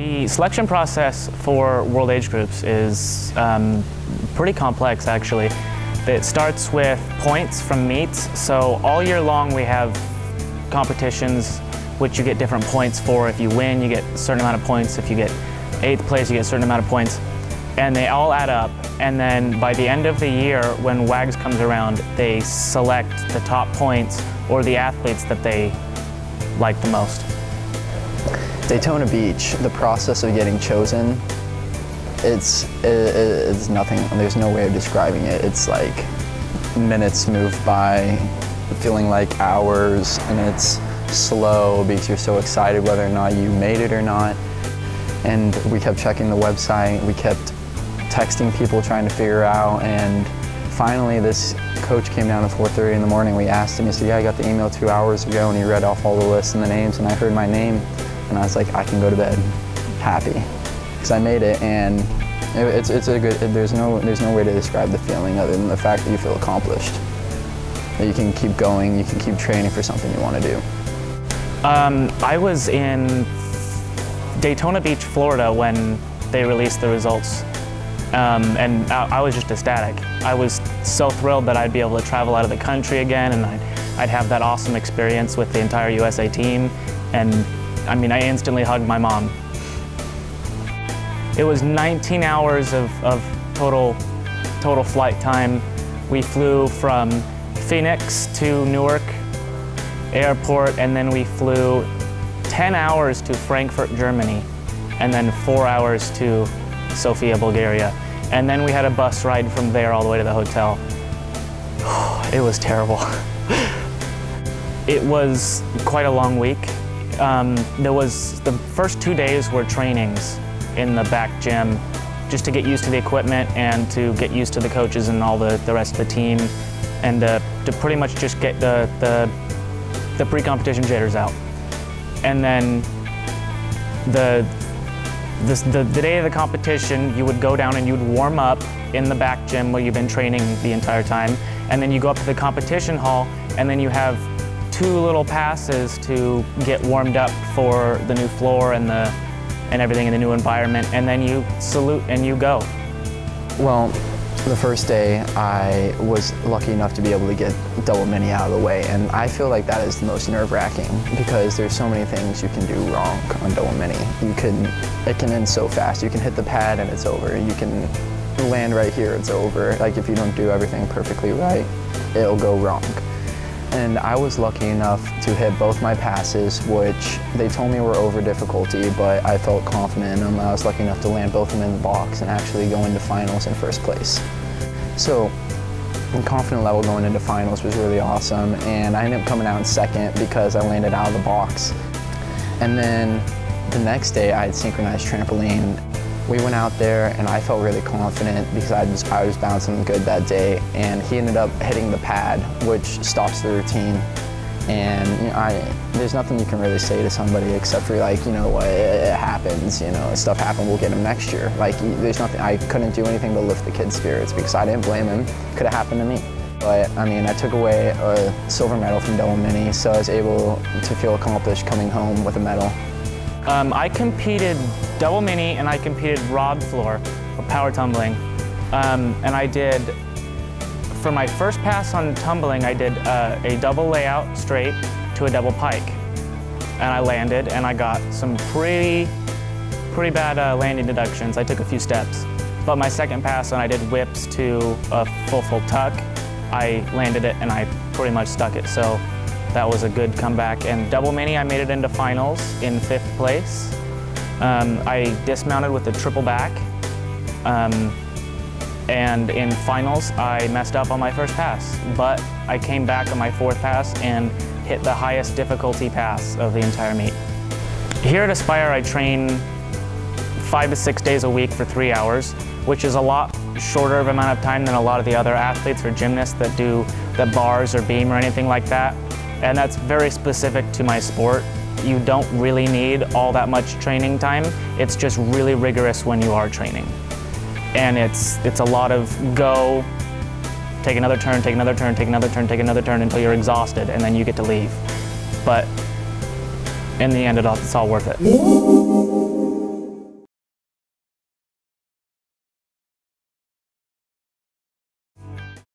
The selection process for world age groups is pretty complex, actually. It starts with points from meets. So all year long we have competitions which you get different points for. If you win, you get a certain amount of points. If you get 8th place, you get a certain amount of points. And they all add up. And then by the end of the year, when WAGs comes around, they select the top points or the athletes that they like the most. Daytona Beach, the process of getting chosen, it's nothing, there's no way of describing it. It's like minutes move by, feeling like hours, and it's slow because you're so excited whether or not you made it or not. And we kept checking the website, we kept texting people trying to figure out, and finally this coach came down at 4:30 in the morning. We asked him, he said, yeah, I got the email 2 hours ago, and he read off all the lists and the names, and I heard my name, and I was like, I can go to bed happy, because I made it. And it's a good, there's no way to describe the feeling other than the fact that you feel accomplished. That you can keep going, you can keep training for something you want to do. I was in Daytona Beach, Florida when they released the results. And I was just ecstatic. I was so thrilled that I'd be able to travel out of the country again, and I'd have that awesome experience with the entire USA team. And I mean, I instantly hugged my mom. It was 19 hours of total flight time. We flew from Phoenix to Newark airport, and then we flew 10 hours to Frankfurt, Germany, and then 4 hours to Sofia, Bulgaria. And then we had a bus ride from there all the way to the hotel. It was terrible. It was quite a long week. The first 2 days were trainings in the back gym, just to get used to the equipment and to get used to the coaches and all the rest of the team, and to pretty much just get the pre-competition jitters out. And then the day of the competition, you would go down and you would warm up in the back gym where you've been training the entire time, and then you go up to the competition hall, and then you have 2 little passes to get warmed up for the new floor and everything in the new environment, and then you salute and you go. Well, the first day I was lucky enough to be able to get double mini out of the way, and I feel like that is the most nerve-wracking because there's so many things you can do wrong on double mini. It can end so fast. You can hit the pad and it's over. You can land right here, it's over. Like if you don't do everything perfectly right, it'll go wrong. And I was lucky enough to hit both my passes, which they told me were over difficulty, but I felt confident in them. I was lucky enough to land both of them in the box and actually go into finals in first place. So the confident level going into finals was really awesome, and I ended up coming out in second because I landed out of the box. And then the next day I had synchronized trampoline. We went out there and I felt really confident because I was bouncing good that day, and he ended up hitting the pad, which stops the routine. And you know, there's nothing you can really say to somebody except for like, you know what, it happens, you know, stuff happened, we'll get him next year. Like there's nothing, I couldn't do anything but lift the kid's spirits because I didn't blame him. Could have happened to me. But I mean, I took away a silver medal from double mini, so I was able to feel accomplished coming home with a medal. I competed double mini and I competed rod floor, or power tumbling. And I did, for my first pass on tumbling, I did a double layout straight to a double pike. And I landed and I got some pretty bad landing deductions. I took a few steps. But my second pass, when I did whips to a full tuck, I landed it and I pretty much stuck it. So that was a good comeback. And double mini, I made it into finals in 5th place. I dismounted with a triple back. And in finals, I messed up on my first pass. But I came back on my 4th pass and hit the highest difficulty pass of the entire meet. Here at Aspire, I train 5 to 6 days a week for 3 hours, which is a lot shorter of amount of time than a lot of the other athletes or gymnasts that do the bars or beam or anything like that. And that's very specific to my sport. You don't really need all that much training time. It's just really rigorous when you are training. And it's a lot of go, take another turn, take another turn, take another turn, take another turn until you're exhausted, and then you get to leave. But in the end, it's all worth it.